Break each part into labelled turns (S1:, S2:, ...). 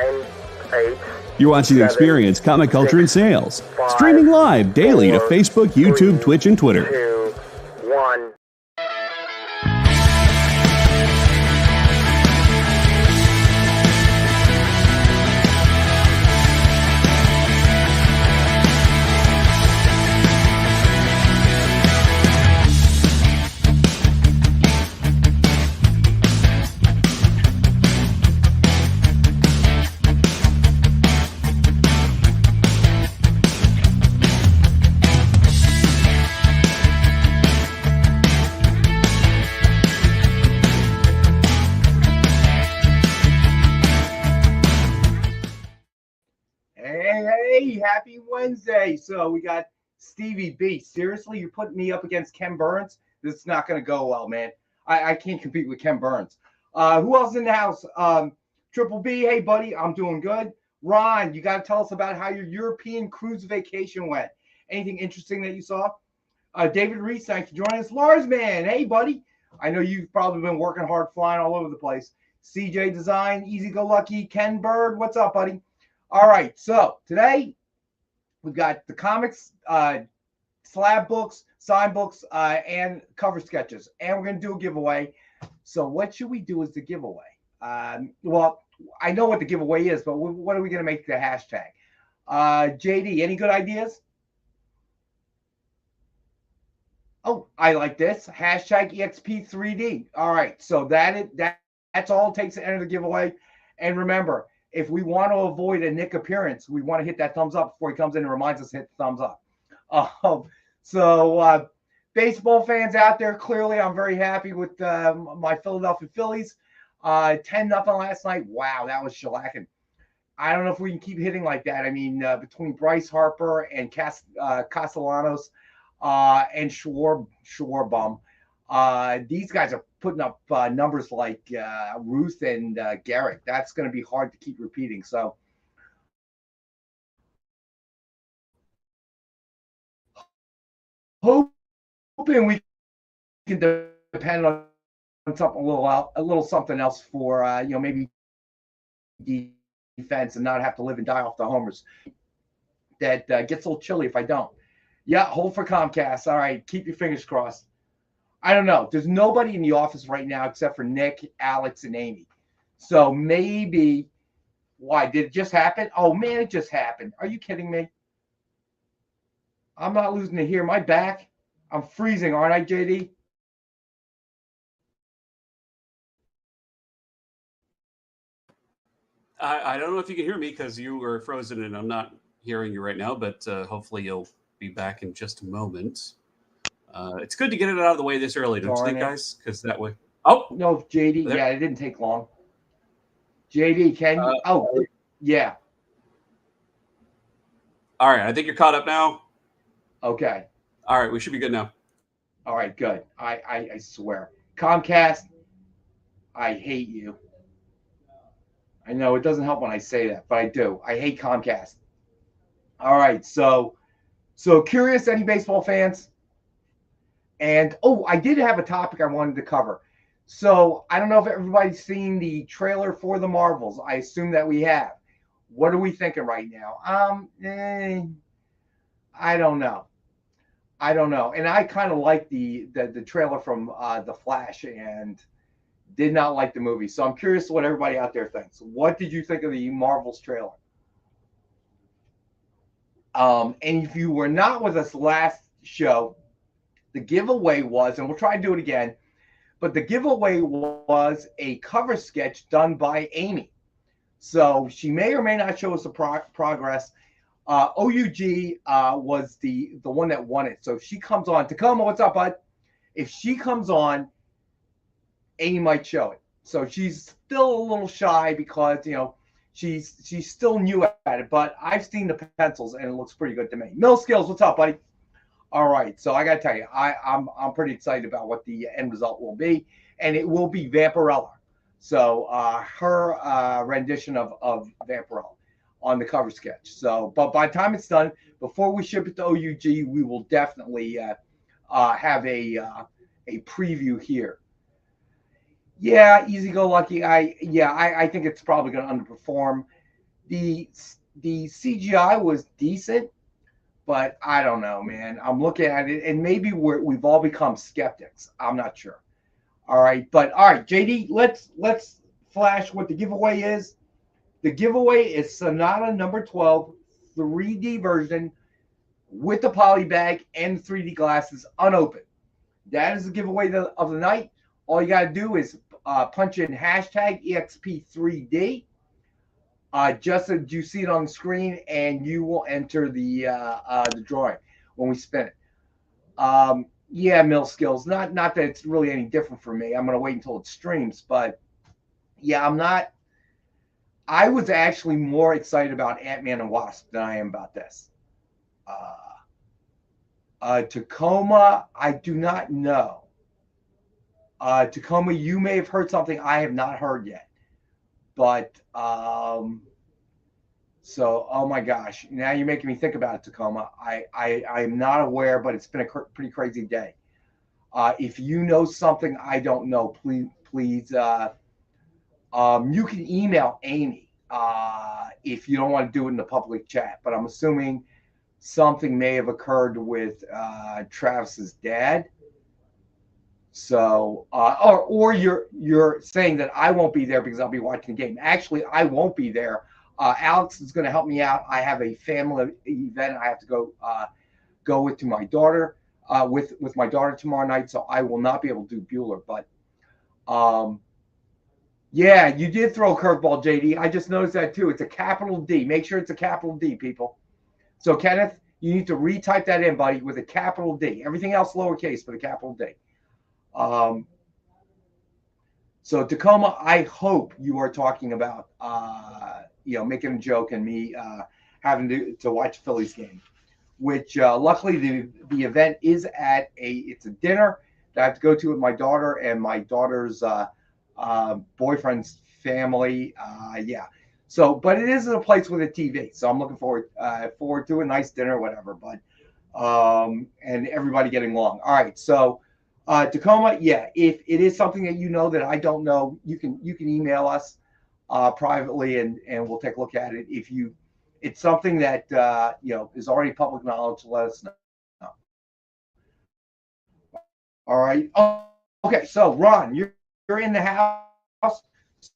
S1: 8,
S2: You're watching
S1: 7,
S2: Experience Comic Culture and Sales.
S1: 5,
S2: Streaming live daily to
S1: 4,
S2: Facebook, YouTube,
S1: 3,
S2: Twitch, and Twitter.
S1: 2, 1.
S3: Hey, happy Wednesday. So we got Stevie B. Seriously, you're putting me up against Ken Burns? This is not going to go well, man. I can't compete with Ken Burns. Who else in the house? Triple B, hey, buddy, I'm doing good. Ron, you got to tell us about how your European cruise vacation went. Anything interesting that you saw? David Reese, thanks for joining us. Lars, man, hey, buddy. I know you've probably been working hard flying all over the place. CJ Design, Easy Go Lucky, Ken Bird, what's up, buddy? All right, so today we've got the comics, slab books, sign books, and cover sketches, and we're going to do a giveaway. So what should we do as the giveaway? Well, I know what the giveaway is, but what are we going to make the hashtag? JD, any good ideas? Oh, I like this. Hashtag EXP3D. All right, so that's all it takes to enter the giveaway. And remember, if we want to avoid a Nick appearance, we want to hit that thumbs up before he comes in and reminds us to hit the thumbs up. So baseball fans out there, clearly I'm very happy with my Philadelphia Phillies. 10-0 last night. Wow, that was shellacking. I don't know if we can keep hitting like that. I mean, between Bryce Harper and Castellanos and Schwarbum, these guys are putting up numbers like Ruth and Garrett. That's going to be hard to keep repeating. So hoping we can depend on something a little something else for maybe defense and not have to live and die off the homers. That gets a little chilly if I don't. Yeah, hold for Comcast. All right, keep your fingers crossed. I don't know. There's nobody in the office right now except for Nick, Alex, and Amy. So maybe, why? Did it just happen? Oh, man, it just happened. Are you kidding me? I'm not losing it here. My back, I'm freezing, aren't I, JD?
S4: I don't know if you can hear me because you were frozen and I'm not hearing you right now, but hopefully you'll be back in just a moment. It's good to get it out of the way this early, don't you think, guys? Because that way. Oh
S3: no, JD. There. Yeah, it didn't take long. JD, can you? Oh, yeah.
S4: All right, I think you're caught up now.
S3: Okay.
S4: All right, we should be good now.
S3: All right, good. I swear, Comcast, I hate you. I know it doesn't help when I say that, but I do. I hate Comcast. All right, so curious, any baseball fans? And, I did have a topic I wanted to cover. So I don't know if everybody's seen the trailer for the Marvels. I assume that we have. What are we thinking right now? I don't know. And I kind of like the trailer from The Flash and did not like the movie. So I'm curious what everybody out there thinks. What did you think of the Marvels trailer? And if you were not with us last show, the giveaway was, and we'll try to do it again, but the giveaway was a cover sketch done by Amy. So she may or may not show us the progress. OUG was the one that won it. So if she comes on, Tacoma, what's up, bud? If she comes on, Amy might show it. So she's still a little shy because, she's still new at it, but I've seen the pencils and it looks pretty good to me. Mill Skills, what's up, buddy? All right, so I got to tell you, I'm pretty excited about what the end result will be, and it will be Vampirella. So her rendition of Vampirella on the cover sketch. So, but by the time it's done, before we ship it to OUG, we will definitely have a preview here. Yeah, Easy Go Lucky. I think it's probably going to underperform. the CGI was decent, but I don't know, man. I'm looking at it, and maybe we've all become skeptics. I'm not sure. All right, but all right, JD, let's flash what the giveaway is. The giveaway is Sonata number 12, 3D version with the poly bag and 3D glasses unopened. That is the giveaway of the night. All you got to do is punch in hashtag EXP3D, just as you see it on the screen, and you will enter the drawing when we spin it. Yeah, Mill Skills. Not that it's really any different for me. I'm going to wait until it streams, but yeah, I'm not. I was actually more excited about Ant-Man and Wasp than I am about this. Tacoma, I do not know. Tacoma, you may have heard something I have not heard yet. But, so, oh my gosh, now you're making me think about it, Tacoma. I'm not aware, but it's been a pretty crazy day. If you know something I don't know, please, you can email Amy if you don't want to do it in the public chat. But I'm assuming something may have occurred with Travis's dad. So, or you're saying that I won't be there because I'll be watching the game. Actually, I won't be there. Alex is going to help me out. I have a family event I have to go with to my daughter, with my daughter tomorrow night. So I will not be able to do Bueller. But yeah, you did throw a curveball, JD. I just noticed that too. It's a capital D. Make sure it's a capital D, people. So Kenneth, you need to retype that in, buddy, with a capital D. Everything else lowercase, but a capital D. So Tacoma, I hope you are talking about, making a joke and me having to watch Phillies game, which luckily the event is it's a dinner that I have to go to with my daughter and my daughter's boyfriend's family. Yeah. So, but it is a place with a TV. So I'm looking forward to a nice dinner, whatever, but, and everybody getting along. All right. So, Tacoma, yeah, if it is something that you know that I don't know, you can email us privately and we'll take a look at it. If it's something that is already public knowledge, let us know. All right. Oh, okay. So Ron, you're in the house.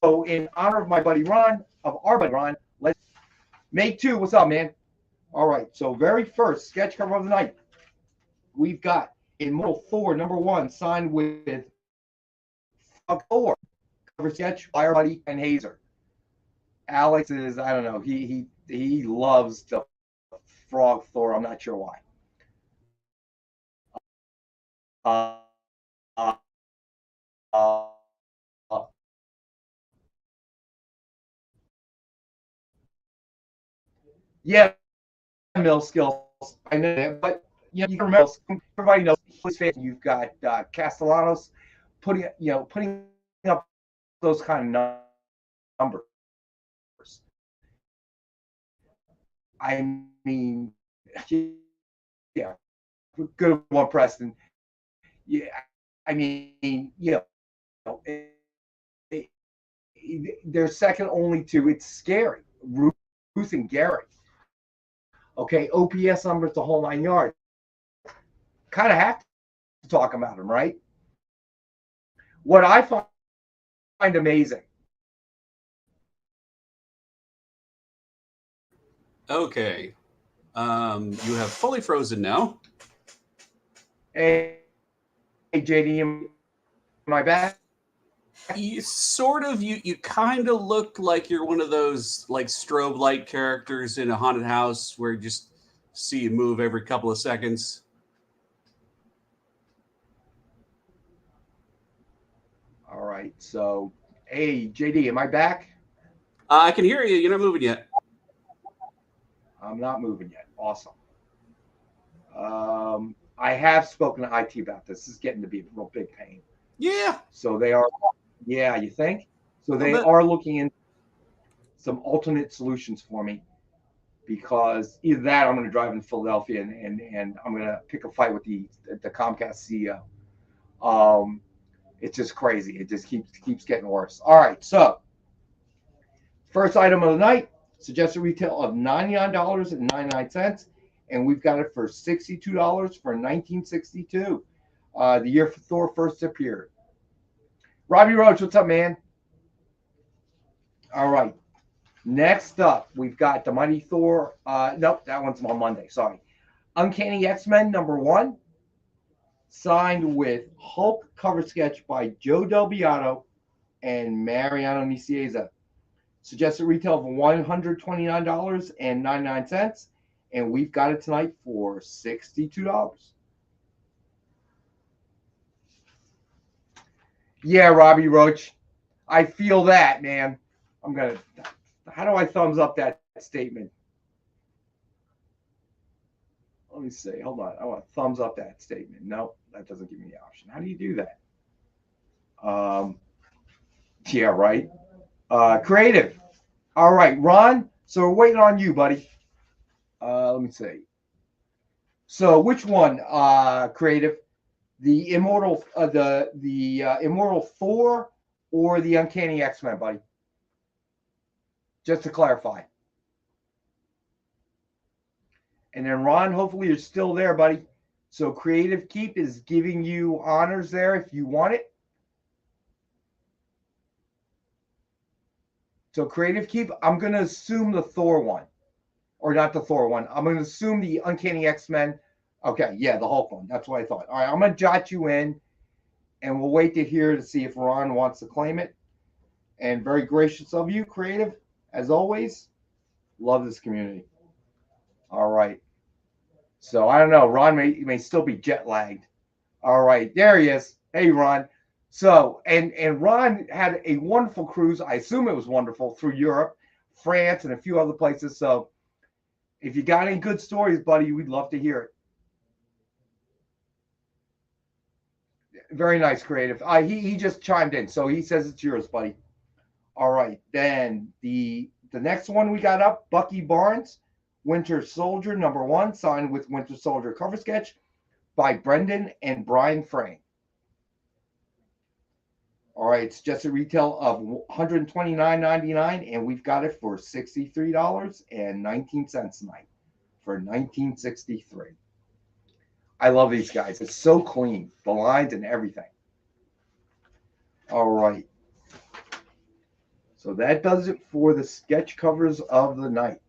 S3: So in honor of my buddy Ron, let's make two. What's up, man? All right. So very first sketch cover of the night, we've got Immortal Thor #1 signed with Thor. Cover sketch by our buddy and Hazer. Alex is, I don't know, he loves the Frog Thor. I'm not sure why. Yeah, Mill Skills. I know that, but you can remember, everybody knows you've got Castellanos putting up those kind of numbers. I mean, yeah, good one, Preston. Yeah, I mean, they're second only to, it's scary, Ruth and Gary. Okay, OPS numbers, the whole 9 yards. Kind of have to talk about them, right? What I find amazing.
S4: Okay. You have fully frozen now.
S3: Hey, JD, am I back?
S4: You kind of look like you're one of those like strobe light characters in a haunted house where you just see you move every couple of seconds.
S3: All right. So, hey, JD, am I back?
S4: I can hear you. You're not moving yet.
S3: I'm not moving yet. Awesome. I have spoken to IT about this. This is getting to be a real big pain.
S4: Yeah.
S3: So they are, yeah, you think? So they are looking into some alternate solutions for me, because either that or I'm going to drive in Philadelphia and I'm going to pick a fight with the Comcast CEO. It's just crazy. It just keeps getting worse. All right. So first item of the night, Suggested retail of $99.99, and we've got it for $62 for 1962, the year Thor first appeared. Robbie Roach, what's up, man? All right. Next up, we've got the Mighty Thor. Nope, that one's on Monday. Sorry. Uncanny X-Men #1, signed with Hulk cover sketch by Joe Del Beato and Mariano Nicieza. Suggested retail of $129.99, and we've got it tonight for $62. Yeah, Robbie Roach, I feel that, man. How do I thumbs up that statement? Let me see. Hold on. I want to thumbs up that statement. No, that doesn't give me the option. How do you do that? Yeah, right. Creative. All right, Ron. So we're waiting on you, buddy. Let me see. So which one, Creative? The Immortal, Immortal Thor, or the Uncanny X-Men, buddy? Just to clarify. And then Ron, hopefully you're still there, buddy. So Creative Keep is giving you honors there if you want it. So Creative Keep, I'm going to assume the Thor one. Or not the Thor one. I'm going to assume the Uncanny X-Men. Okay, yeah, the Hulk one. That's what I thought. All right, I'm going to jot you in, and we'll wait to hear to see if Ron wants to claim it. And very gracious of you, Creative, as always. Love this community. All right. So I don't know. Ron may still be jet lagged. All right, there he is. Hey, Ron. So and Ron had a wonderful cruise. I assume it was wonderful through Europe, France, and a few other places. So if you got any good stories, buddy, we'd love to hear it. Very nice, Creative. He just chimed in, so he says it's yours, buddy. All right, then the next one we got up, Bucky Barnes, Winter Soldier #1, signed with Winter Soldier cover sketch by Brendan and Brian Frame. All right, it's just a retail of $129.99, and we've got it for $63.19 tonight for 1963. I love these guys. It's so clean, the lines and everything. All right. So that does it for the sketch covers of the night.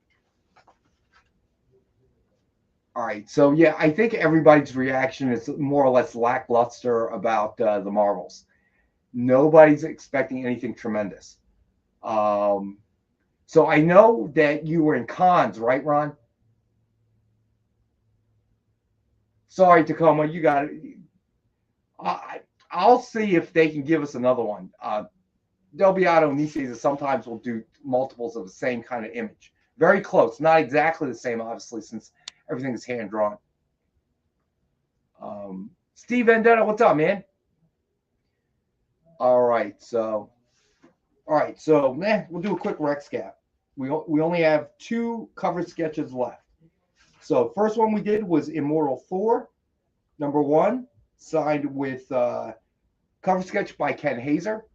S3: All right. So, yeah, I think everybody's reaction is more or less lackluster about the Marvels. Nobody's expecting anything tremendous. So I know that you were in cons, right, Ron? Sorry, Tacoma, you got it. I'll see if they can give us another one. Del Beato and Nicieza sometimes will do multiples of the same kind of image. Very close. Not exactly the same, obviously, since everything is hand-drawn. Steve Vendetta, what's up, man? All right, so we'll do a quick rec scap. We only have 2 cover sketches left. So first one we did was Immortal Thor, #1, signed with cover sketch by Ken Hazer.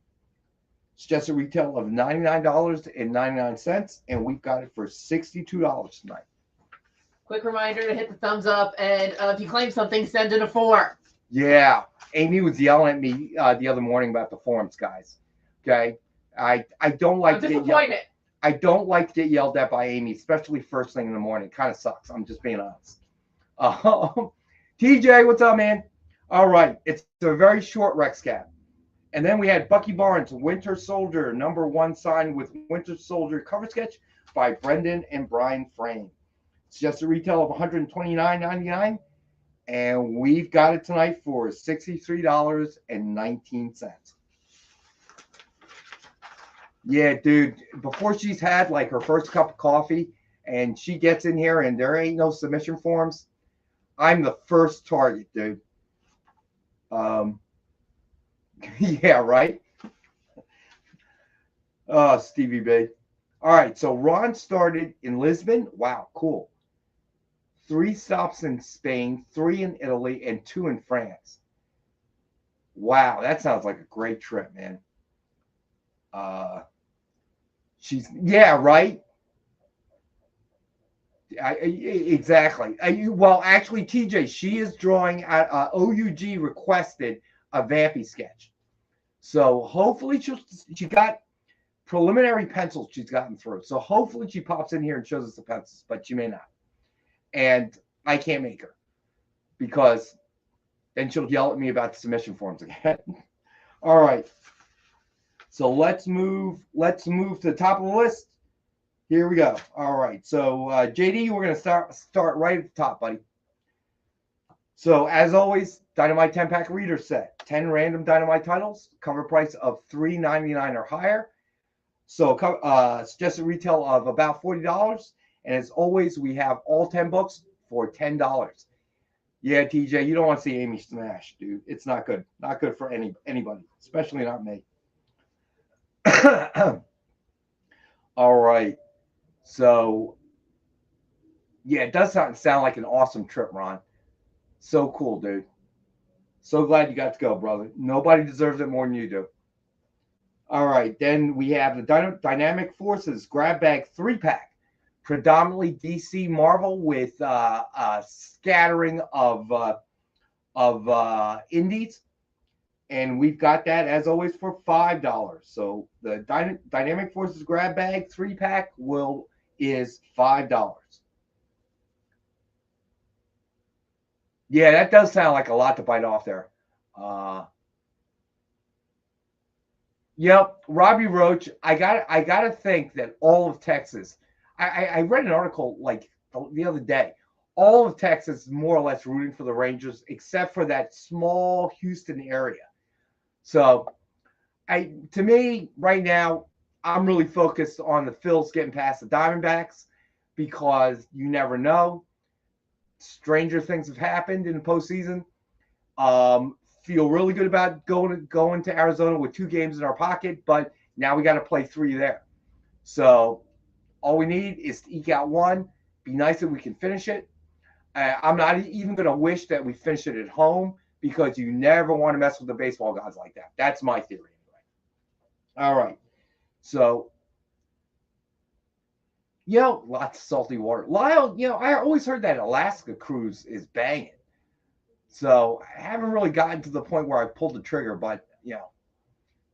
S3: Suggested retail of $99.99, and we've got it for $62 tonight.
S5: Quick reminder to hit the thumbs up, and if you claim something, send it a 4.
S3: Yeah, Amy was yelling at me the other morning about the forums, guys. Okay, I don't like to get yelled. I don't like to get yelled at by Amy, especially first thing in the morning. Kind of sucks. I'm just being honest. TJ, what's up, man? All right, it's a very short Rex cap. And then we had Bucky Barnes, Winter Soldier, #1, signed with Winter Soldier cover sketch by Brendan and Brian Frame. It's just a retail of $129.99, and we've got it tonight for $63.19. Yeah, dude, before she's had like her first cup of coffee and she gets in here and there ain't no submission forms, I'm the first target, dude. Yeah, right? Oh, Stevie B. All right, so Ron started in Lisbon. Wow, cool. 3 stops in Spain, 3 in Italy, and 2 in France. Wow, that sounds like a great trip, man. Yeah, right? Exactly. Well, actually, TJ, she is drawing at OUG requested a Vampy sketch. So hopefully she got preliminary pencils she's gotten through. So hopefully she pops in here and shows us the pencils, but she may not. And I can't make her because then she'll yell at me about the submission forms again. All right. So let's move to the top of the list. Here we go. All right. So JD, we're going to start right at the top, buddy. So as always, Dynamite 10-pack reader set. 10 random Dynamite titles. Cover price of $3.99 or higher. So suggested retail of about $40. And as always, we have all 10 books for $10. Yeah, TJ, you don't want to see Amy smash, dude. It's not good. Not good for anybody, especially not me. All right. So, yeah, it does sound like an awesome trip, Ron. So cool, dude. So glad you got to go, brother. Nobody deserves it more than you do. All right. Then we have the Dynamic Forces Grab Bag 3-pack. Predominantly DC Marvel with a scattering of indies. And we've got that, as always, for $5. So the Dynamic Forces Grab Bag 3-pack is $5. Yeah, that does sound like a lot to bite off there. Yep, Robbie Roach. I gotta think that all of Texas. I read an article like the other day. All of Texas is more or less rooting for the Rangers, except for that small Houston area. So, to me right now, I'm really focused on the Phils getting past the Diamondbacks because you never know. Stranger things have happened in the postseason. Feel really good about going to Arizona with 2 games in our pocket, but now we got to play 3 there. So all we need is to eke out 1. Be nice that we can finish it. I'm not even going to wish that we finish it at home because you never want to mess with the baseball gods like that. That's my theory anyway. All right. So, lots of salty water. Lyle, I always heard that Alaska cruise is banging. So I haven't really gotten to the point where I pulled the trigger, but,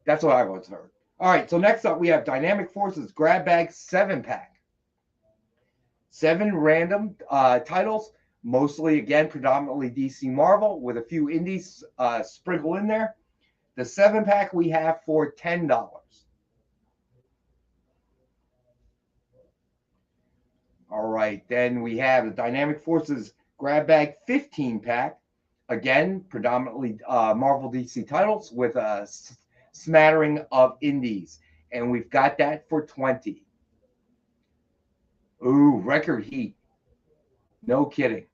S3: that's what I've always heard. All right, so next up we have Dynamic Forces Grab Bag 7-pack. 7 random titles, mostly, again, predominantly DC Marvel with a few indies sprinkled in there. The 7-pack we have for $10. All right, then we have the Dynamic Forces Grab Bag 15-pack. Again, predominantly Marvel DC titles with a smattering of indies. And we've got that for $20. Ooh, record heat. No kidding.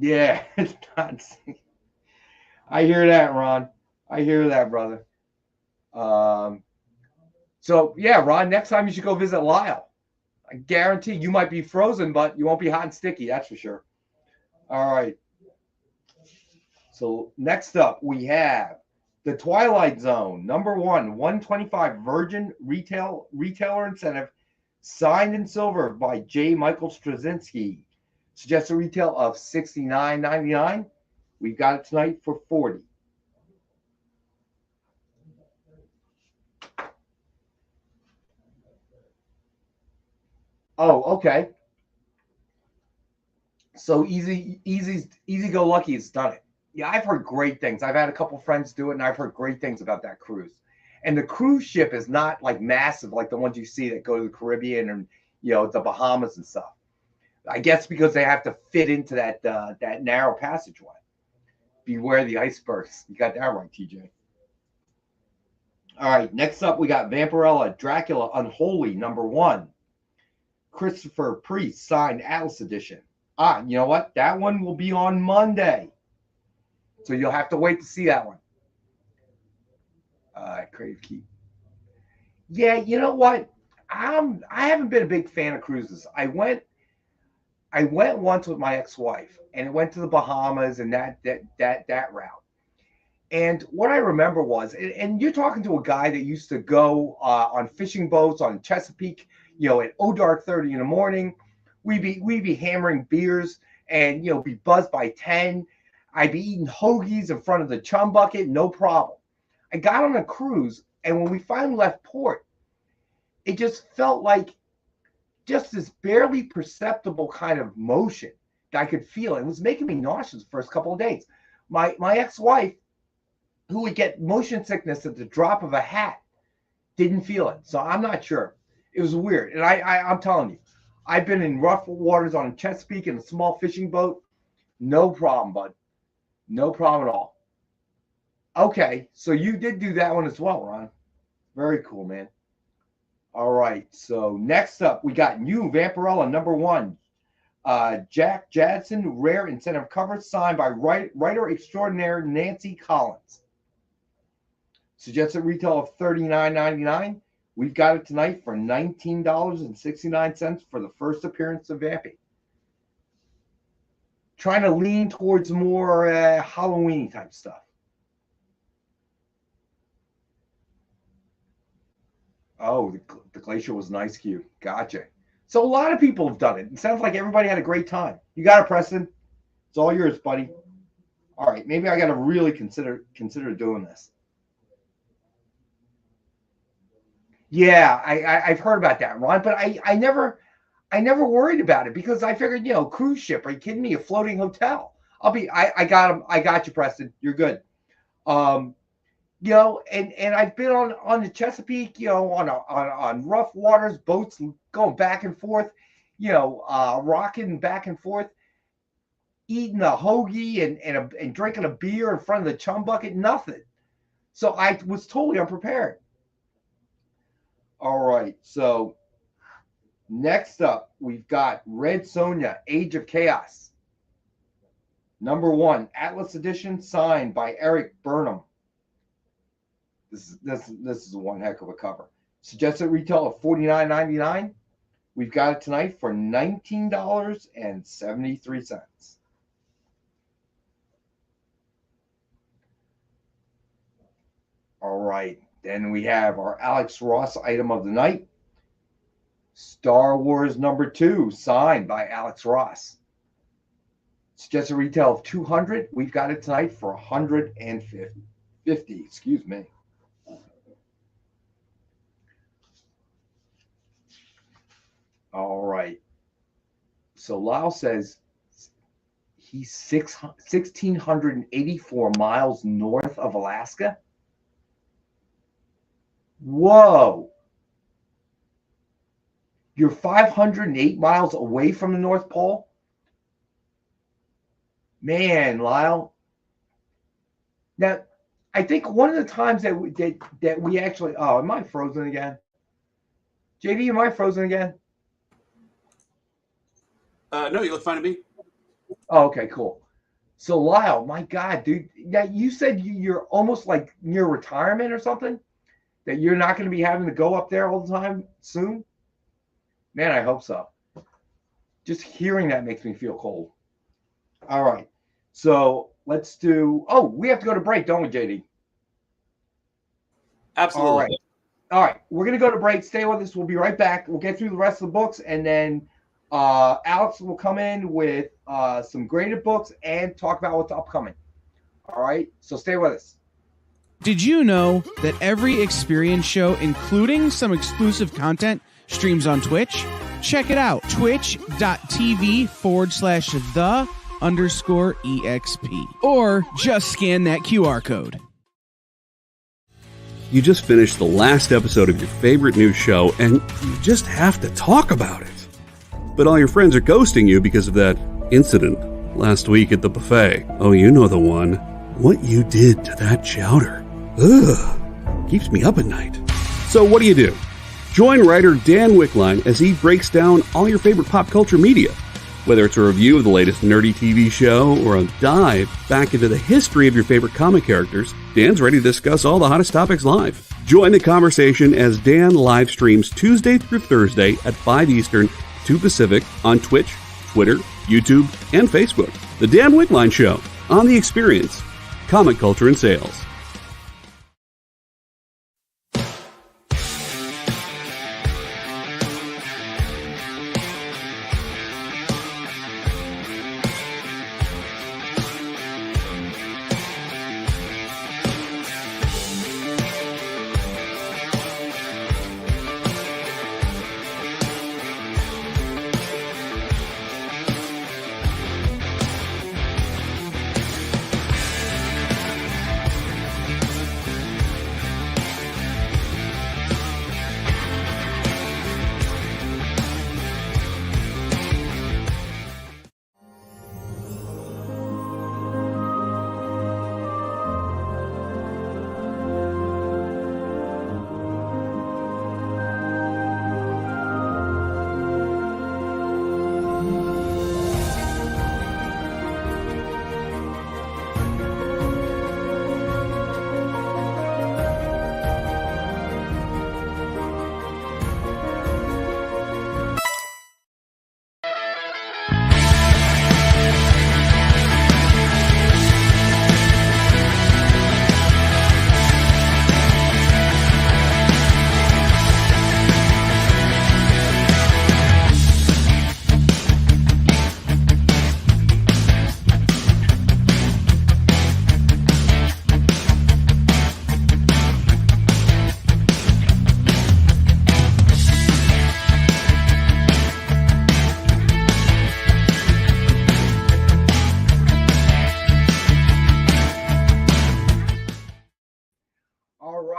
S3: Yeah, it's not. I hear that, Ron. I hear that, brother. So, yeah, Ron, next time you should go visit Lyle. I guarantee you might be frozen, but you won't be hot and sticky, that's for sure. All right. So next up, we have the Twilight Zone, number 1, 125 Virgin retailer incentive, signed in silver by J. Michael Straczynski. Suggested retail of $69.99. We've got it tonight for $40. Oh, okay. So easy go lucky has done it. Yeah, I've heard great things. I've had a couple friends do it, and I've heard great things about that cruise. And the cruise ship is not like massive like the ones you see that go to the Caribbean and the Bahamas and stuff. I guess because they have to fit into that narrow passageway. Beware the icebergs. You got that right, TJ. All right, next up we got Vampirella Dracula Unholy number 1. Christopher Priest signed Atlas edition. You know what? That one will be on Monday. So you'll have to wait to see that one. Crave Keep. Yeah, you know what? I haven't been a big fan of cruises. I went once with my ex-wife, and it went to the Bahamas and that route. And what I remember was, and you're talking to a guy that used to go on fishing boats on Chesapeake, at dark 30 in the morning. We'd be hammering beers and, be buzzed by 10. I'd be eating hoagies in front of the chum bucket, no problem. I got on a cruise, and when we finally left port, it just felt like just this barely perceptible kind of motion that I could feel. It was making me nauseous the first couple of days. My ex-wife, who would get motion sickness at the drop of a hat, didn't feel it. So I'm not sure. It was weird. And I'm telling you, I've been in rough waters on Chesapeake in a small fishing boat. No problem, bud. No problem at all. Okay, so you did do that one as well, Ron. Very cool, man. All right, so next up, we got new Vampirella #1. Jack Jadson, rare incentive cover, signed by writer extraordinaire Nancy Collins. Suggested retail of $39.99. We've got it tonight for $19.69 for the first appearance of Vampy. Trying to lean towards more Halloween type stuff. Oh, the glacier was nice, Q. Gotcha. So a lot of people have done it. It sounds like everybody had a great time. You got it, Preston. It's all yours, buddy. All right, maybe I got to really consider doing this. Yeah, I've heard about that, Ron, but I never worried about it because I figured, cruise ship. Are you kidding me? A floating hotel. I got him. I got you, Preston. You're good. And I've been on the Chesapeake, on rough waters, boats going back and forth, rocking back and forth, eating a hoagie and drinking a beer in front of the chum bucket, nothing. So I was totally unprepared. All right, so next up, we've got Red Sonja, Age of Chaos. #1, Atlas Edition, signed by Eric Burnham. This is one heck of a cover. Suggested retail of $49.99. We've got it tonight for $19.73. All right. Then we have our Alex Ross item of the night. Star Wars #2, signed by Alex Ross. Suggested retail of $200. We've got it tonight for $150. Excuse me. All right. So Lyle says he's 1,684 miles north of Alaska. Whoa. You're 508 miles away from the North Pole? Man, Lyle. Now, I think one of the times that we actually... Oh, am I frozen again? JD, am I frozen again?
S4: No, you look fine to me.
S3: Oh, okay, cool. So, Lyle, my God, dude. Now, you said you're almost like near retirement or something? That you're not going to be having to go up there all the time soon? Man, I hope so. Just hearing that makes me feel cold. All right. So let's do... Oh, we have to go to break, don't we, JD?
S4: Absolutely.
S3: All right. We're going to go to break. Stay with us. We'll be right back. We'll get through the rest of the books, and then Alex will come in with some graded books and talk about what's upcoming. All right. So stay with us.
S6: Did you know that every Experience show, including some exclusive content, streams on Twitch? Check it out. Twitch.tv/the_EXP. Or just scan that QR code.
S2: You just finished the last episode of your favorite new show, and you just have to talk about it. But all your friends are ghosting you because of that incident last week at the buffet. Oh, you know the one. What you did to that chowder. Ugh. Keeps me up at night. So what do? Join writer Dan Wickline as he breaks down all your favorite pop culture media. Whether it's a review of the latest nerdy TV show or a dive back into the history of your favorite comic characters, Dan's ready to discuss all the hottest topics live. Join the conversation as Dan live streams Tuesday through Thursday at 5 Eastern, 2 Pacific on Twitch, Twitter, YouTube, and Facebook. The Dan Wickline Show on The Experience. Comic Culture and Sales.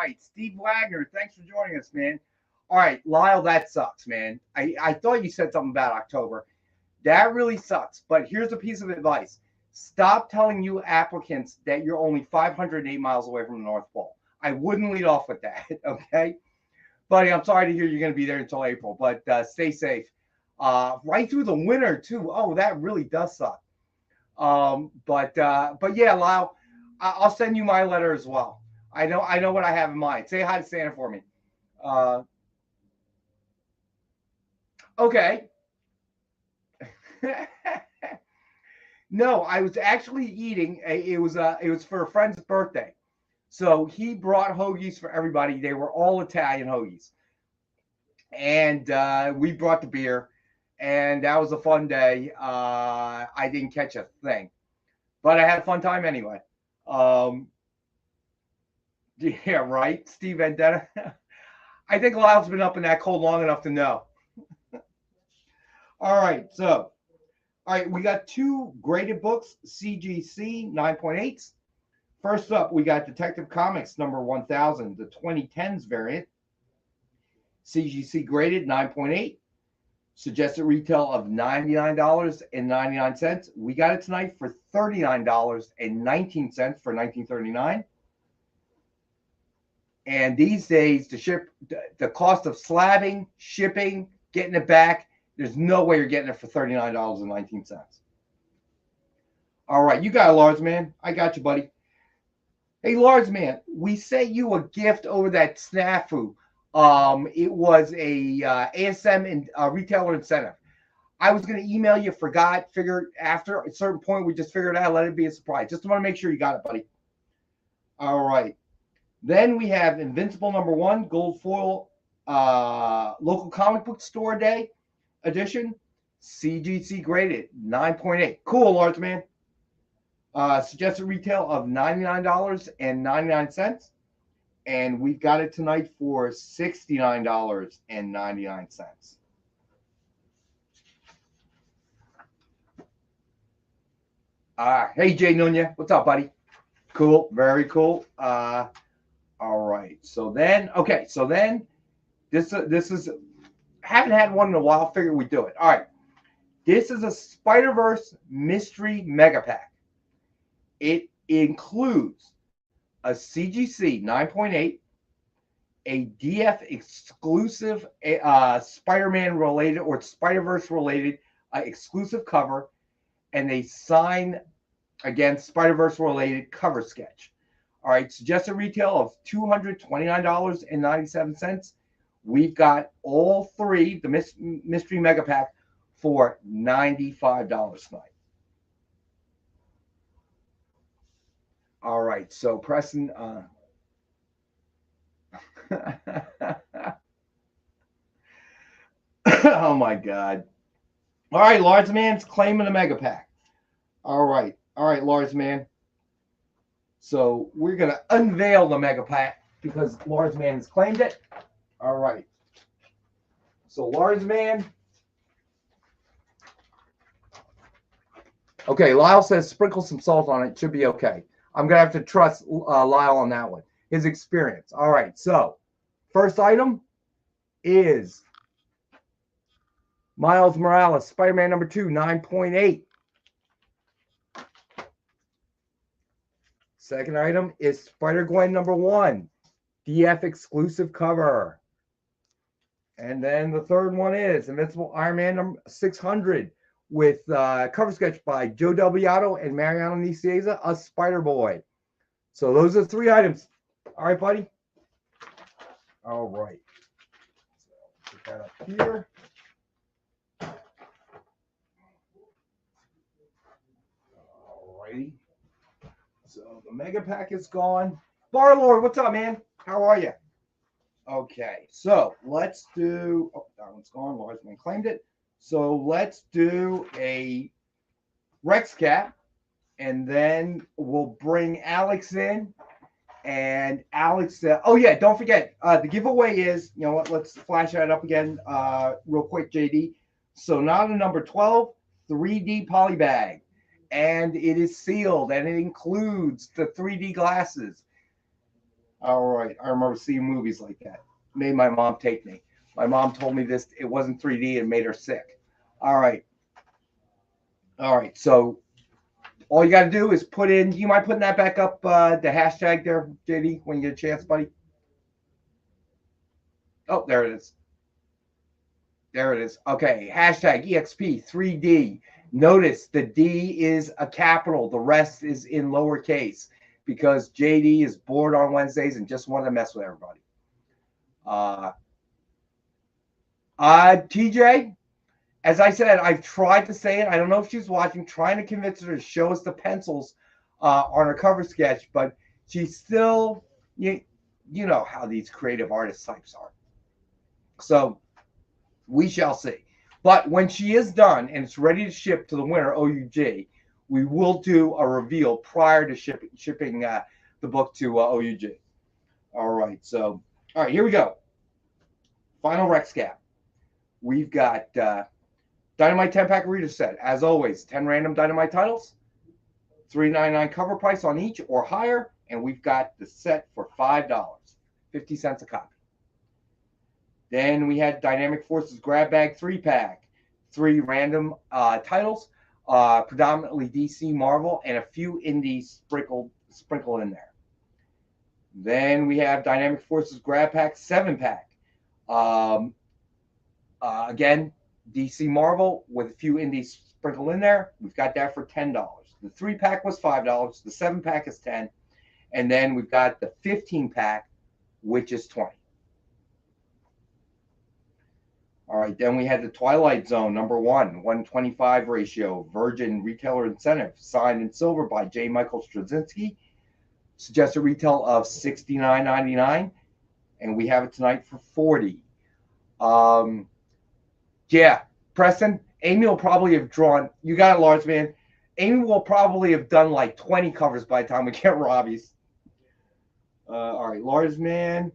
S3: right. Steve Wagner, thanks for joining us, man. All right, Lyle, that sucks, man. I thought you said something about October. That really sucks. But here's a piece of advice. Stop telling new applicants that you're only 508 miles away from the North Pole. I wouldn't lead off with that, okay? Buddy, I'm sorry to hear you're going to be there until April, but stay safe. Right through the winter, too. Oh, that really does suck. But yeah, Lyle, I'll send you my letter as well. I know what I have in mind. Say hi to Santa for me. Okay. No, I was actually eating. It was for a friend's birthday, so he brought hoagies for everybody. They were all Italian hoagies, and we brought the beer, and that was a fun day. I didn't catch a thing, but I had a fun time anyway. Yeah, right, Steve Vendetta. I think Lyle's been up in that cold long enough to know. All right, so. All right, we got two graded books, CGC 9.8s. First up, we got Detective Comics number 1000, the 2010s variant. CGC graded 9.8. Suggested retail of $99.99. We got it tonight for $39.19 for 1939. And these days, the cost of slabbing, shipping, getting it back, there's no way you're getting it for $39.19. All right, you got it, Lars, man. I got you, buddy. Hey, Lars, man, we sent you a gift over that snafu. It was a ASM and retailer incentive. I was going to email you, forgot, figured after a certain point, we just figured out, let it be a surprise. Just want to make sure you got it, buddy. All right. Then we have Invincible number 1, gold foil, local comic book store day edition, CGC graded 9.8. Cool, Lars, man. Suggested retail of $99.99, and we've got it tonight for $69.99. Hey, Jay Nunya, what's up, buddy? Cool, very cool. All right, so then this is. Haven't had one in a while. Figured we'd do it. All right. This is a Spider-Verse Mystery Mega Pack. It includes a CGC 9.8, a DF exclusive Spider-Man related or Spider-Verse related exclusive cover, and a sign against Spider-Verse related cover sketch. All right. Suggested retail of $229.97. We've got all three, the Mystery Mega Pack, for $95 tonight. All right, so Preston. Oh, my God. All right, Lars Man's claiming the Mega Pack. All right, Lars Man. So we're going to unveil the Mega Pack because Lars Man has claimed it. All right. So Lars Man. Okay, Lyle says sprinkle some salt on it. Should be okay. I'm going to have to trust Lyle on that one. His experience. All right. So first item is Miles Morales, Spider-Man number 2, 9.8. Second item is Spider-Gwen number 1, DF exclusive cover. And then the third one is Invincible Iron Man number 600 with cover sketch by Joe Delviato and Mariano Nicieza, a Spider-Boy. So those are the three items. All right, buddy? All right. So put that up here. All righty. So the Mega Pack is gone. Barlord, what's up, man? How are you? Okay, so let's do. Oh, that one's gone. Larsman claimed it. So let's do a Rex Cap, and then we'll bring Alex in. And Alex, oh yeah, don't forget the giveaway is. You know what? Let's flash that up again, real quick, JD. So now the number 12, 3D poly bag, and it is sealed, and it includes the 3D glasses. All right. I remember seeing movies like that. Made my mom take me. My mom told me this. It wasn't 3D. It made her sick. All right. All right. So all you got to do is put in. You mind putting that back up, the hashtag there, JD, when you get a chance, buddy? Oh, there it is. There it is. Okay. Hashtag EXP3D. Notice the D is a capital. The rest is in lowercase because JD is bored on Wednesdays and just wanted to mess with everybody. TJ, as I said, I've tried to say it. I don't know if she's watching, trying to convince her to show us the pencils on her cover sketch, but she's still, you know how these creative artist types are. So we shall see. But when she is done and it's ready to ship to the winner, OUG, we will do a reveal prior to shipping the book to OUG. All right. So, all right, here we go. Final Rex Cap. We've got Dynamite 10-pack reader set. As always, 10 random Dynamite titles, $3.99 cover price on each or higher, and we've got the set for $5, 50 cents a copy. Then we had Dynamic Forces Grab Bag 3-pack, 3 random titles, predominantly DC, Marvel, and a few indies sprinkled in there. Then we have Dynamic Forces Grab Pack 7-pack. Again, DC, Marvel, with a few indies sprinkled in there. We've got that for $10. The 3-pack was $5. The 7-pack is $10. And then we've got the 15-pack, which is $20. All right, then we had the Twilight Zone, number 1, 125 ratio, Virgin retailer incentive, signed in silver by J. Michael Straczynski. Suggested retail of $69.99, and we have it tonight for $40. Yeah, Preston, Amy will probably have drawn, you got it, Lars, man. Amy will probably have done like 20 covers by the time we get Robbie's. All right, Lars, man,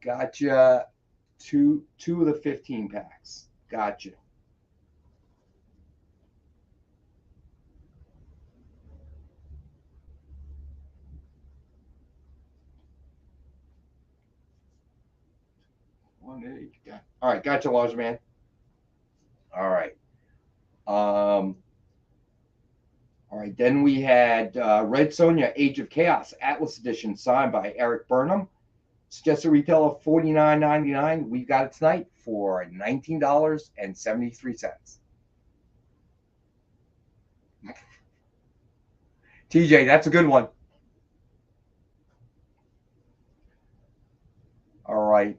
S3: gotcha. Two of the 15 packs. Gotcha. All right, gotcha, large man. All right. All right, then we had Red Sonja, Age of Chaos, Atlas Edition, signed by Eric Burnham. Suggested retail of $49.99. We got it tonight for $19.73. TJ, that's a good one. All right.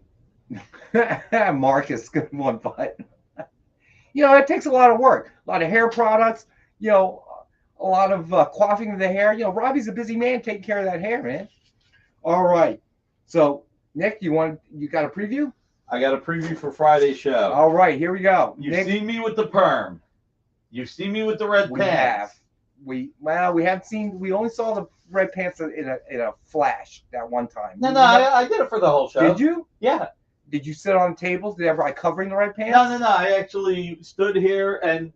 S3: Marcus, good one, but you know, it takes a lot of work, a lot of hair products, you know, a lot of coiffing of the hair. You know, Robbie's a busy man taking care of that hair, man. All right. So, Nick, you got a preview?
S7: I got a preview for Friday's show.
S3: All right, here we go.
S7: You've seen me with the perm. You've seen me with the red pants.
S3: We haven't seen. We only saw the red pants in a flash that one time.
S7: No, I did it for the whole show.
S3: Did you?
S7: Yeah.
S3: Did you sit on tables? Did you ever covering the red pants?
S7: No. I actually stood here and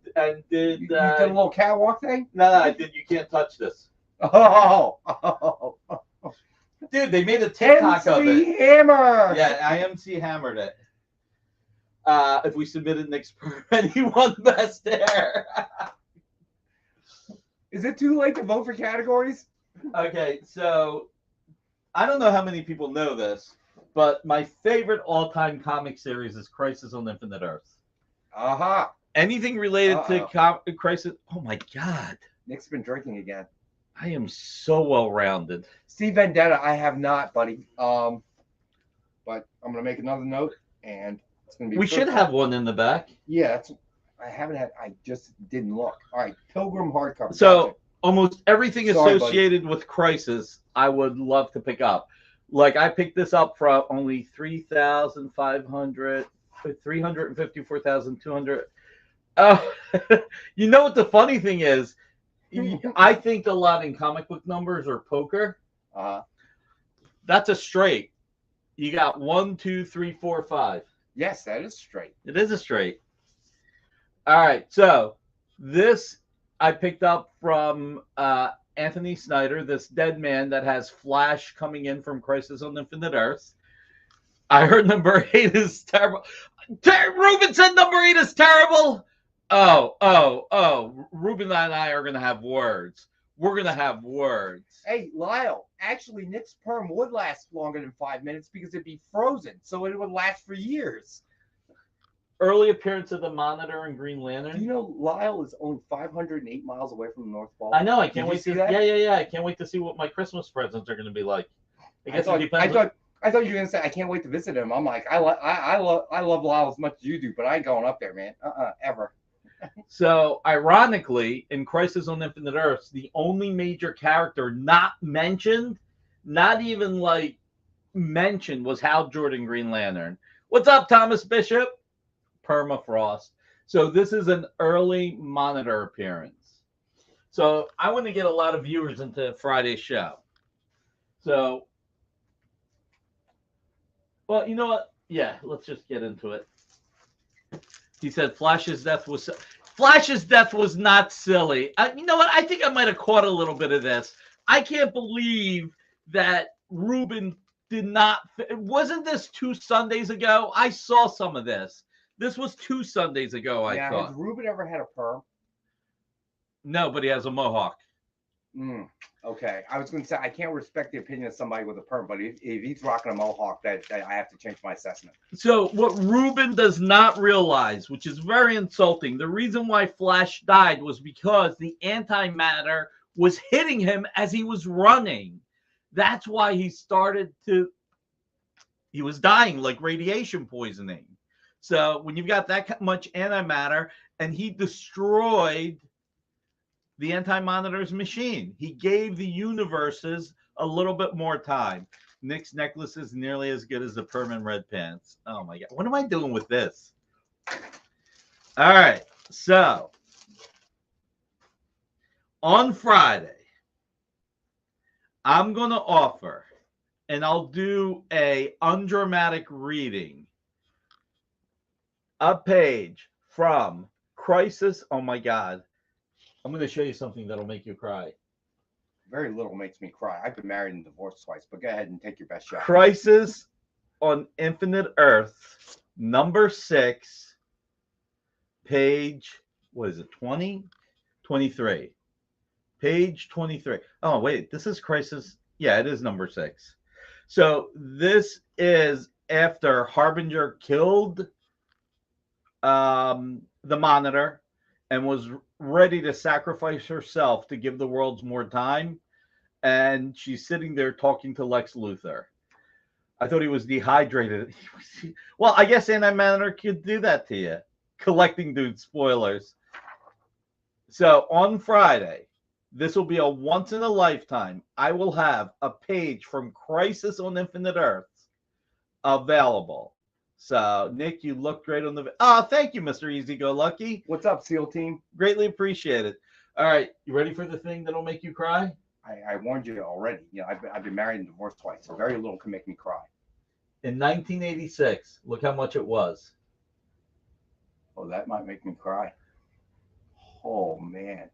S7: did.
S3: You did a little catwalk thing?
S7: No, I did. You can't touch this.
S3: Oh.
S7: Dude, they made a TikTok of it.
S3: Hammer.
S7: Yeah, I MC hammered it. If we submitted Nick's perm, and he won best hair.
S3: Is it too late to vote for categories?
S7: Okay, so I don't know how many people know this, but my favorite all-time comic series is Crisis on Infinite Earths.
S3: Uh-huh.
S7: Anything related to Crisis? Oh my God.
S3: Nick's been drinking again.
S7: I am so well-rounded.
S3: Steve Vendetta, I have not, buddy. But I'm gonna make another note, and it's gonna be.
S7: We should have one in the back.
S3: Yeah, I haven't had. I just didn't look. All right, Pilgrim hardcover.
S7: So
S3: gotcha.
S7: almost everything associated with Crisis, I would love to pick up. Like I picked this up for only 354,200. You know what the funny thing is? I think a lot in comic book numbers or poker. That's a straight. You got 1, 2, 3, 4, 5.
S3: Yes, that is straight.
S7: It is a straight. All right, so this I picked up from Anthony Snyder, this dead man that has Flash coming in from Crisis on Infinite Earths. I heard number 8 is terrible. Ruben said number 8 is terrible. Oh. Ruben and I are going to have words. We're going to have words.
S3: Hey, Lyle, actually, Nick's perm would last longer than 5 minutes because it'd be frozen, so it would last for years.
S7: Early appearance of the Monitor and Green Lantern.
S3: Do you know Lyle is only 508 miles away from the North Pole?
S7: I know. I can't wait to
S3: see that.
S7: Yeah. I can't wait to see what my Christmas presents are going to be like.
S3: I thought you were going to say I can't wait to visit him. I'm like, I love Lyle as much as you do, but I ain't going up there, man. Ever.
S7: So, ironically, in Crisis on Infinite Earths, the only major character not mentioned, not even like mentioned, was Hal Jordan Green Lantern. What's up, Thomas Bishop? Permafrost. So this is an early Monitor appearance. So I want to get a lot of viewers into Friday's show. So, well, you know what? Yeah, let's just get into it. He said Flash's death was not silly. You know what? I think I might have caught a little bit of this. I can't believe that Ruben did not. Wasn't this 2 Sundays ago? I saw some of this. This was 2 Sundays ago, I thought.
S3: Has Ruben ever had a perm?
S7: No, but he has a mohawk.
S3: Okay. I was going to say, I can't respect the opinion of somebody with a perm, but if he's rocking a mohawk, that I have to change my assessment.
S7: So what Ruben does not realize, which is very insulting, the reason why Flash died was because the antimatter was hitting him as he was running. That's why he was dying like radiation poisoning. So when you've got that much antimatter, and he destroyed the Anti-Monitor's machine, he gave the universes a little bit more time. Nick's necklace is nearly as good as the permanent red pants. Oh my God. What am I doing with this? All right. So on Friday, I'm going to offer, and I'll do a undramatic reading, a page from Crisis. Oh my God. I'm going to show you something that'll make you cry.
S3: Very little makes me cry. I've been married and divorced twice, but go ahead and take your best shot.
S7: Crisis on Infinite Earth, number 6, page, what is it, 20? 23. Page 23. Oh, wait, this is Crisis. Yeah, it is number 6. So this is after Harbinger killed the Monitor and was ready to sacrifice herself to give the worlds more time. And she's sitting there talking to Lex Luthor. I thought he was dehydrated. Well, I guess Antimatter could do that to you. Collecting dude spoilers. So on Friday, this will be a once in a lifetime. I will have a page from Crisis on Infinite Earths available. So, Nick, you look great on the... Oh, thank you, Mr. Easy Go Lucky.
S3: What's up, SEAL team?
S7: Greatly appreciate it. All right, you ready for the thing that'll make you cry?
S3: I warned you already. You know, I've been married and divorced twice, so very little can make me cry.
S7: In 1986, look how much it was.
S3: Oh, that might make me cry. Oh, man.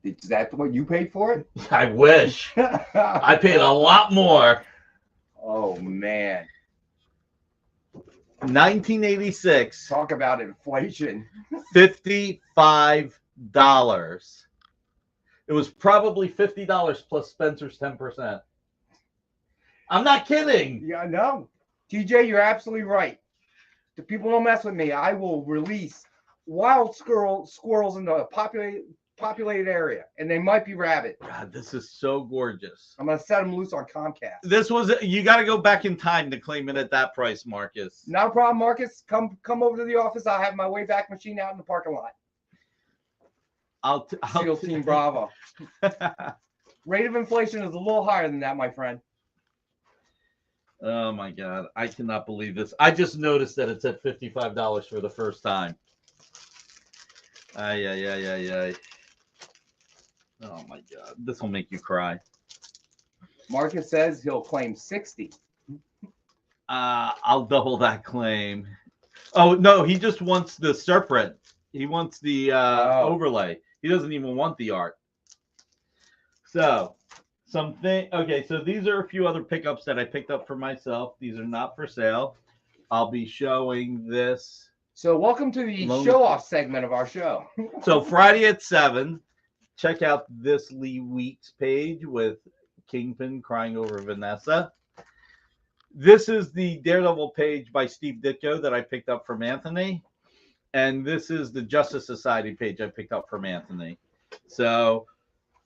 S3: Is that what you paid for it?
S7: I wish. I paid a lot more.
S3: Oh, man.
S7: 1986.
S3: Talk about inflation.
S7: $55. It was probably $50 plus Spencer's 10%. I'm not kidding.
S3: Yeah, no. TJ, you're absolutely right. The people don't mess with me. I will release wild squirrels in the populated area, and they might be rabid.
S7: God, this is so gorgeous.
S3: I'm gonna set them loose on Comcast.
S7: This was, you got to go back in time to claim it at that price, Marcus.
S3: Not a problem, Marcus. Come over to the office. I'll have my Wayback Machine out in the parking lot.
S7: I'll
S3: SEAL Team Bravo. Rate of inflation is a little higher than that, my friend.
S7: Oh my God, I cannot believe this. I just noticed that it's at $55 for the first time. Ay. Oh my God, this will make you cry.
S3: Marcus says he'll claim 60.
S7: I'll double that claim. Oh no, he just wants the surprint. He wants the overlay. He doesn't even want the art. So something. Okay, so these are a few other pickups that I picked up for myself. These are not for sale. I'll be showing this.
S3: So welcome to the show-off segment of our show.
S7: So Friday at 7, check out this Lee Weeks page with Kingpin crying over Vanessa. This is the Daredevil page by Steve Ditko that I picked up from Anthony. And this is the Justice Society page I picked up from Anthony. So,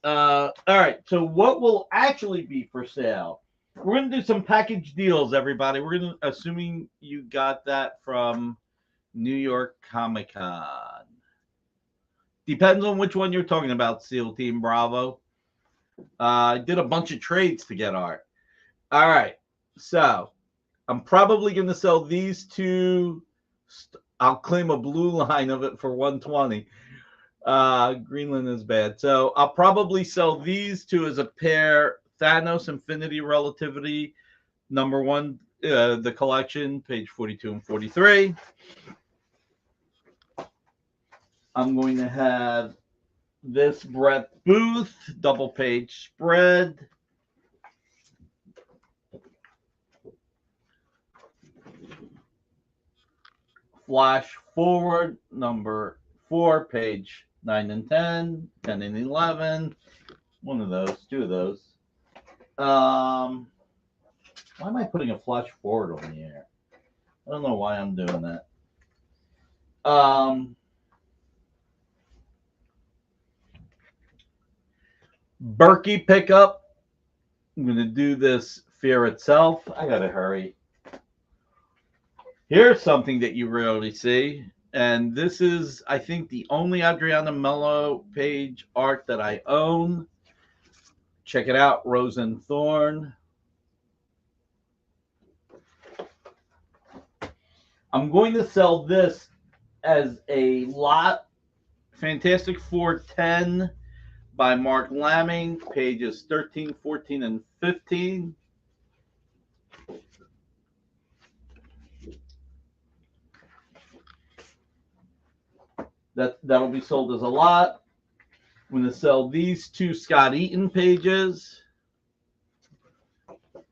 S7: all right. So what will actually be for sale? We're going to do some package deals, everybody. We're going to, assuming you got that from New York Comic Con. Depends on which one you're talking about, SEAL Team Bravo. I did a bunch of trades to get art. All right. So I'm probably going to sell these two. I'll claim a blue line of it for $120. Greenland is bad. So I'll probably sell these two as a pair. Thanos Infinity Relativity, #1, the collection, page 42 and 43. I'm going to have this Brett Booth double page spread. Flash Forward #4, page 9 and 10, 10 and 11. One of those, two of those. Why am I putting a Flash Forward on the air? I don't know why I'm doing that. Berkey pickup. I'm going to do this Fear Itself. I got to hurry. Here's something that you rarely see. And this is, I think, the only Adriana Mello page art that I own. Check it out, Rose and Thorn. I'm going to sell this as a lot. Fantastic Four 10 by Mark Lamming, pages 13, 14, and 15. That'll be sold as a lot. I'm going to sell these two Scott Eaton pages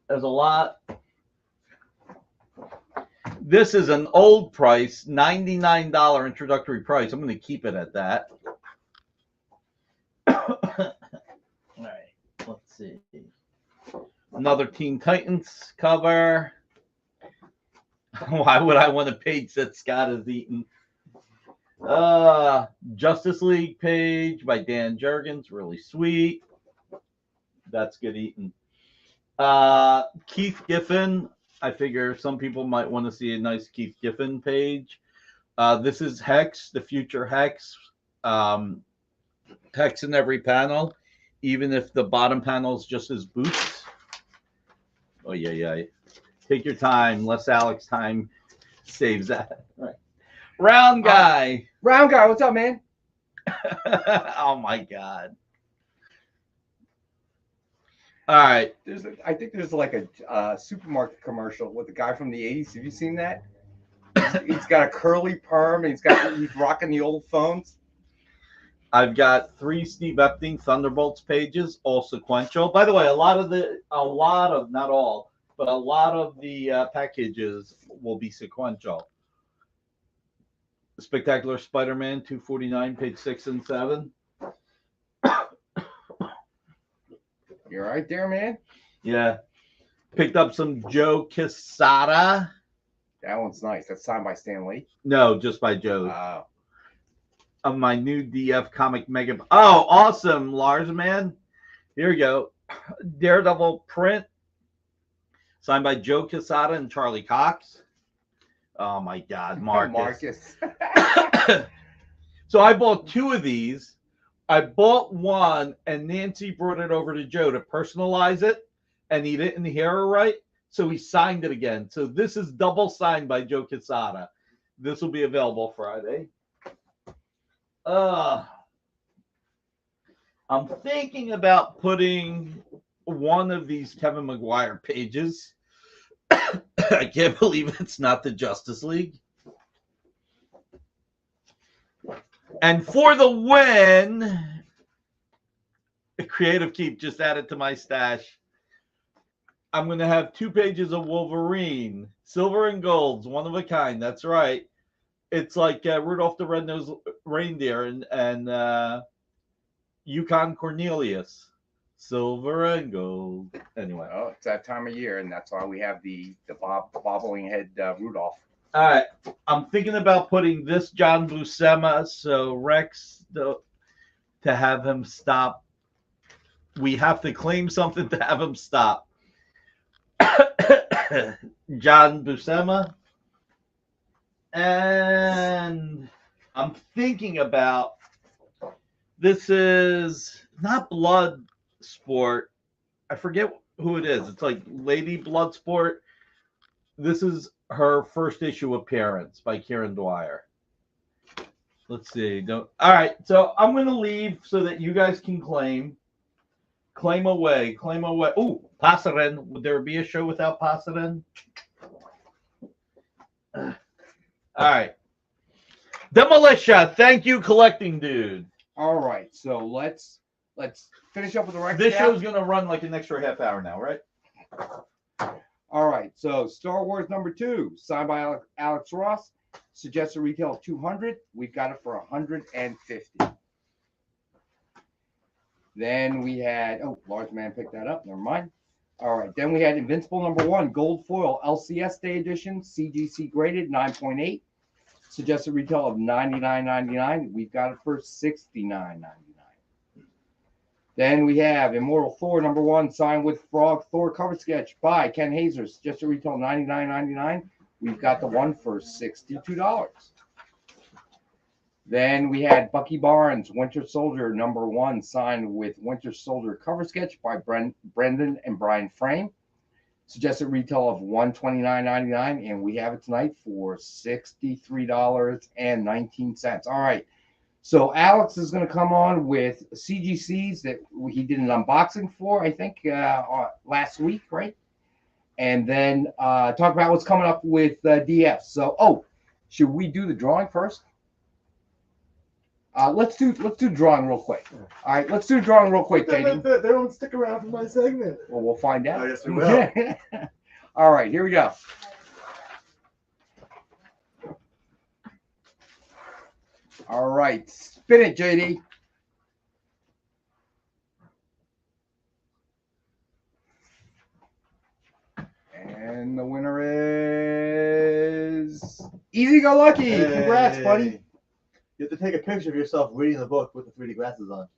S7: as a lot. This is an old price, $99 introductory price. I'm going to keep it at that. All right, let's see. Another Teen Titans cover. Why would I want a page that Scott has eaten? Justice League page by Dan Jurgens, really sweet. That's good eating. Keith Giffen. I figure some people might want to see a nice Keith Giffen page. This is Hex, the future Hex. Hex in every panel, even if the bottom panel is just his boots. Oh, yeah. Take your time. Less Alex time saves that. Right. Round Guy.
S3: Round Guy, what's up, man?
S7: Oh, my God. All right.
S3: I think there's like a supermarket commercial with the guy from the 80s. Have you seen that? He's got a curly perm and he's rocking the old phones.
S7: I've got 3 Steve Epting Thunderbolts pages, all sequential. By the way, a lot of not all, but a lot of the packages will be sequential. Spectacular Spider-Man 249, page 6 and 7.
S3: You're right there, man.
S7: Yeah. Picked up some Joe Quesada.
S3: That one's nice. That's signed by Stan Lee.
S7: No, just by Joe.
S3: Wow.
S7: Of my new DF comic mega. Oh, awesome, Lars, man. Here we go. Daredevil print. Signed by Joe Quesada and Charlie Cox. Oh, my God, Marcus. So I bought 2 of these. I bought one, and Nancy brought it over to Joe to personalize it, and he didn't hear her right, so he signed it again. So this is double signed by Joe Quesada. This will be available Friday. I'm thinking about putting one of these Kevin Maguire pages. I can't believe it's not the Justice League. And for the win, Creative Keep just added to my stash. I'm going to have 2 pages of Wolverine, silver and golds, one of a kind. That's right. It's like Rudolph the Red-Nosed Reindeer and Yukon Cornelius, silver and gold. Anyway,
S3: Oh, it's that time of year, and that's why we have the bobbling head Rudolph.
S7: all right. I'm thinking about putting this John Buscema, so Rex, to have him stop. We have to claim something to have him stop. John Buscema. And I'm thinking about, this is not Blood Sport. I forget who it is. It's like Lady Blood Sport. This is her first issue appearance by Kieran Dwyer. Let's see. All right. So I'm going to leave so that you guys can claim. Claim away. Claim away. Ooh, Pasarin. Would there be a show without Pasarin? All right. Demolition. Thank you, collecting dude.
S3: All right. So let's finish up with the record.
S7: This show's going to run like an extra half hour now, right?
S3: All right. So Star Wars #2, signed by Alex Ross. Suggested retail of $200. We've got it for $150. Then we had, large man picked that up. Never mind. All right. Then we had Invincible #1, gold foil, LCS Day Edition, CGC graded, 9.8. Suggested retail of $99.99. We've got it for $69.99. Then we have Immortal Thor #1, signed with Frog Thor cover sketch by Ken Hazer. Suggested retail $99.99. We've got the one for $62. Then we had Bucky Barnes, Winter Soldier #1, signed with Winter Soldier cover sketch by Brendan and Brian Frame. Suggested retail of $129.99, and we have it tonight for $63.19. All right. So Alex is going to come on with CGCs that he did an unboxing for, I think, last week, right? And then talk about what's coming up with DF. So, should we do the drawing first? Let's do drawing real quick. All right, let's do drawing real quick, Katie.
S8: They don't stick around for my segment.
S3: Well, we'll find out.
S8: Oh, yes, we will.
S3: All right, here we go. All right, spin it, JD. And the winner is Easy Go Lucky.
S8: Hey.
S3: Congrats, buddy.
S8: You have to take a picture of yourself reading the book with the 3D glasses on.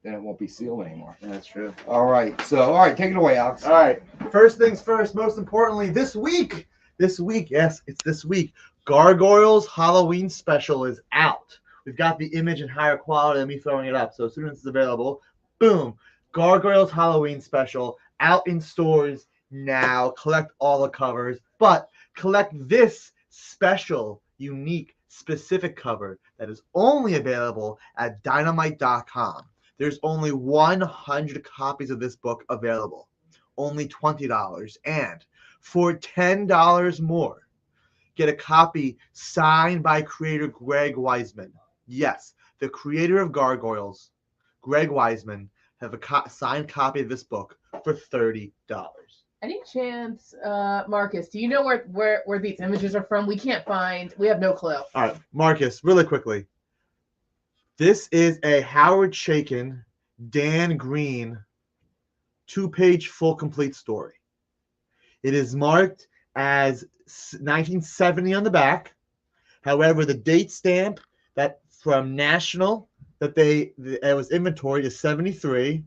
S3: Then it won't be sealed anymore.
S8: Yeah, that's true.
S3: All right, take it away, Alex.
S8: All right. First things first, most importantly, this week, yes, it's this week, Gargoyles Halloween Special is out. We've got the image in higher quality than me throwing it up. So as soon as it's available, boom, Gargoyles Halloween Special out in stores now. Collect all the covers, but collect this special, unique, specific cover that is only available at dynamite.com. There's only 100 copies of this book available, only $20. And for $10 more, get a copy signed by creator Greg Weisman. Yes, the creator of Gargoyles, Greg Weisman, have a signed copy of this book for $30.
S5: Any chance, Marcus, do you know where these images are from? We have no clue.
S8: All right, Marcus, really quickly. This is a Howard Chaykin, Dan Green, 2-page full complete story. It is marked as 1970 on the back. However, the date stamp that from National that was inventoried is 73.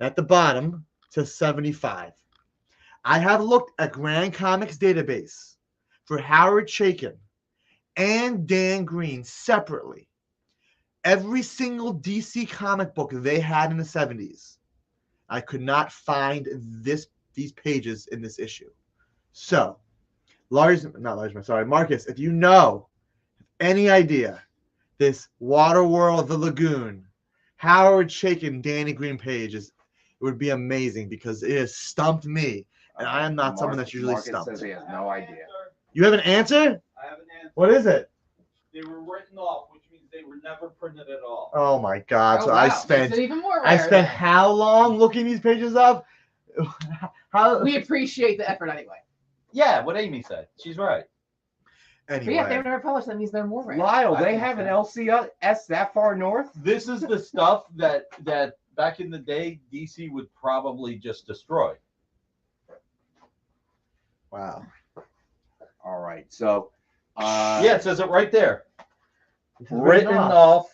S8: At the bottom to 75. I have looked at Grand Comics database for Howard Chaykin and Dan Green separately. Every single DC comic book they had in the 70s, I could not find these pages in this issue. So, Marcus, if you know any idea, this Waterworld, the Lagoon, Howard Chaykin, Danny Green pages, it would be amazing because it has stumped me. And I am not someone that's usually stumped.
S3: Says he has no idea.
S8: You have an answer?
S7: I have an answer.
S8: What is it?
S7: They were written off, which means they were never printed at all.
S8: Oh my God!
S5: Oh,
S8: So
S5: wow.
S8: I
S5: Makes
S8: spent
S5: it even more rare
S8: I spent
S5: then.
S8: how long looking these pages up? How?
S5: We appreciate the effort anyway.
S7: Yeah, what Amy said. She's right.
S5: But yeah, if they've
S8: Anyway,
S5: never published, that means they're more rare.
S3: Lyle,
S7: I
S3: they
S7: think
S3: have an
S7: so.
S3: LCS that far north?
S7: This is the stuff that back in the day DC would probably just destroy.
S8: wow.
S3: All right, so
S7: Yeah, it says it right there.
S8: This is
S7: Written off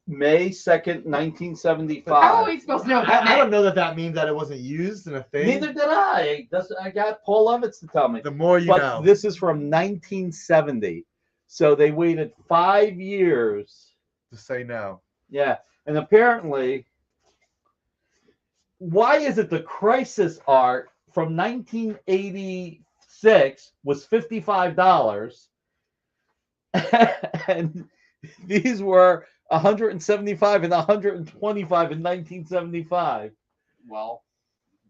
S7: May 2nd, 1975.
S5: How are we supposed to know about
S8: I don't
S5: that?
S8: know that means that it wasn't used in a thing.
S7: Neither did I. I got Paul Levitz to tell me.
S8: The more you
S7: But
S8: know.
S7: this is from 1970. So they waited 5 years.
S8: To say no.
S7: Yeah. And apparently, why is it the Crisis art from 1986 was $55 and these were 175 and 125 in 1975?
S3: well,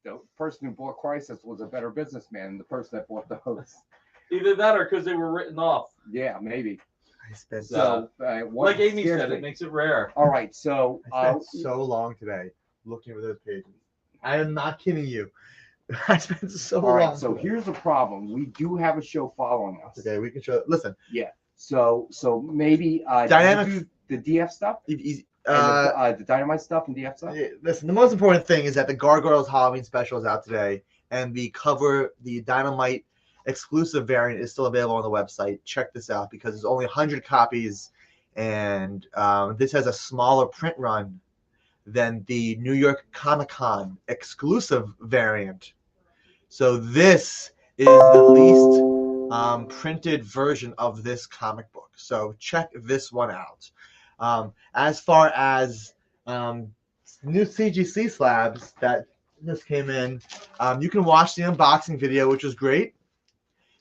S3: the person who bought Crisis was a better businessman than the person that bought those.
S7: Either that or because they were written off.
S3: Yeah, maybe.
S8: I spent
S3: So, what
S7: Like Amy
S3: scares
S7: said,
S3: me-
S7: it makes it rare.
S3: All right, so
S8: I spent so long today looking over those pages. I am not kidding you. I spent so
S3: all right,
S8: long.
S3: so
S8: today.
S3: here's the problem. We do have a show following us.
S8: Okay, we can show. Listen,
S3: So maybe
S8: Dynamic-
S3: did you do the DF stuff
S8: easy.
S3: and the Dynamite stuff and DF stuff.
S8: Listen, the most important thing is that the Gargoyles Halloween special is out today, and the Dynamite exclusive variant is still available on the website. Check this out because there's only 100 copies, and this has a smaller print run than the New York Comic Con exclusive variant. So this is the least printed version of this comic book. So check this one out. As far as new CGC slabs that just came in, you can watch the unboxing video, which was great.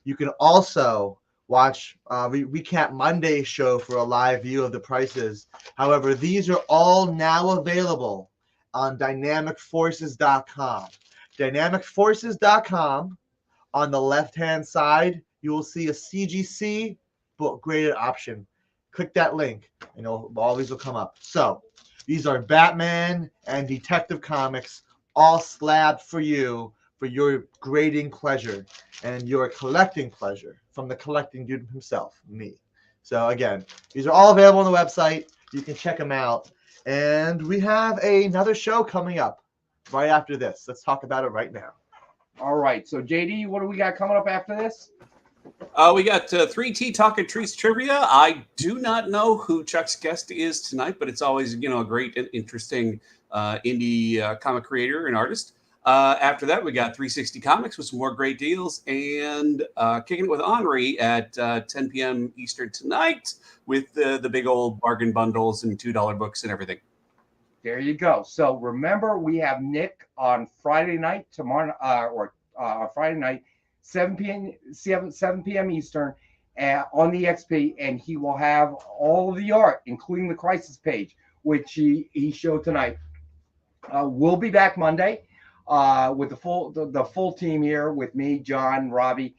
S8: You can also watch Recap Monday's show for a live view of the prices. However, these are all now available on dynamicforces.com. Dynamicforces.com, on the left-hand side, you will see a CGC book graded option. Click that link, and all these will come up. So these are Batman and Detective Comics, all slabbed for you for your grading pleasure and your collecting pleasure from the collecting dude himself, me. So again, these are all available on the website. You can check them out. And we have another show coming up right after this. Let's talk about it right now.
S3: All right, so JD, what do we got coming up after this?
S4: We got 3T Talking Trees trivia. I do not know who Chuck's guest is tonight, but it's always a great and interesting indie comic creator and artist. After that, we got 360 Comics with some more great deals, and kicking it with Henri at 10 p.m. Eastern tonight with the big old bargain bundles and $2 books and everything.
S3: There you go. So remember, we have Nick on Friday night tomorrow, on Friday night, 7 p.m. Eastern, on the XP, and he will have all of the art, including the Crisis page, which he showed tonight. We'll be back Monday with the full team here with me, John, Robbie,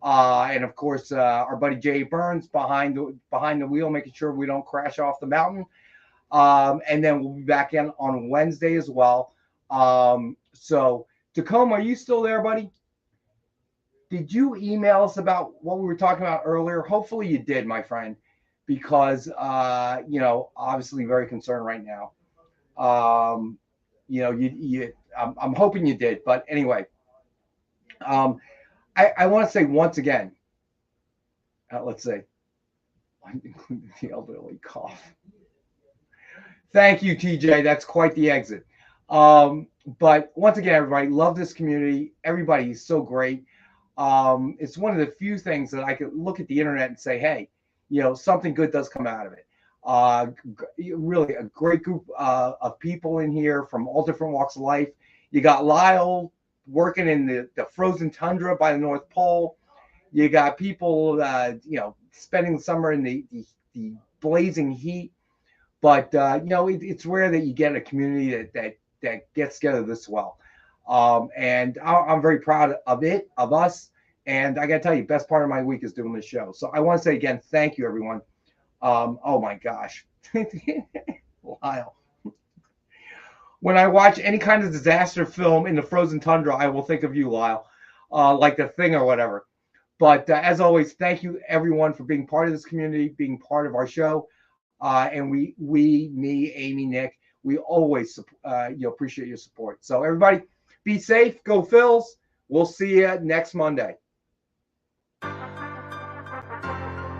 S3: and of course our buddy Jay Burns behind the wheel, making sure we don't crash off the mountain. And then we'll be back in on Wednesday as well. So Tacoma, are you still there, buddy? Did you email us about what we were talking about earlier? Hopefully you did, my friend, because obviously very concerned right now. I'm hoping you did, but anyway, I want to say once again, let's say, including the elderly cough. Thank you, TJ. That's quite the exit. But once again, everybody, love this community. Everybody is so great. It's one of the few things that I could look at the internet and say, hey, something good does come out of it. Really a great group of people in here from all different walks of life. You got Lyle working in the frozen tundra by the North Pole. You got people, spending the summer in the blazing heat. But it's rare that you get a community that gets together this well. And I'm very proud of us. And I got to tell you, best part of my week is doing this show. So I want to say again, thank you, everyone. Oh my gosh, Lyle. When I watch any kind of disaster film in the frozen tundra, I will think of you, Lyle, like The Thing or whatever. But as always, thank you, everyone, for being part of this community, being part of our show. And me, Amy, Nick, we always appreciate your support. So everybody, be safe. Go Phils. We'll see you next Monday.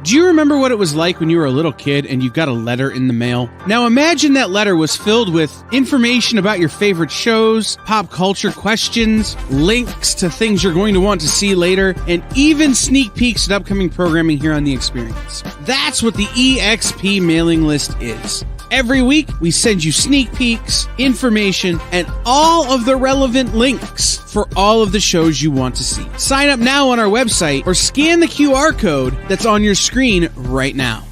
S6: Do you remember what it was like when you were a little kid and you got a letter in the mail? Now imagine that letter was filled with information about your favorite shows, pop culture questions, links to things you're going to want to see later, and even sneak peeks at upcoming programming here on The Experience. That's what the EXP mailing list is. Every week, we send you sneak peeks, information, and all of the relevant links for all of the shows you want to see. Sign up now on our website or scan the QR code that's on your screen right now.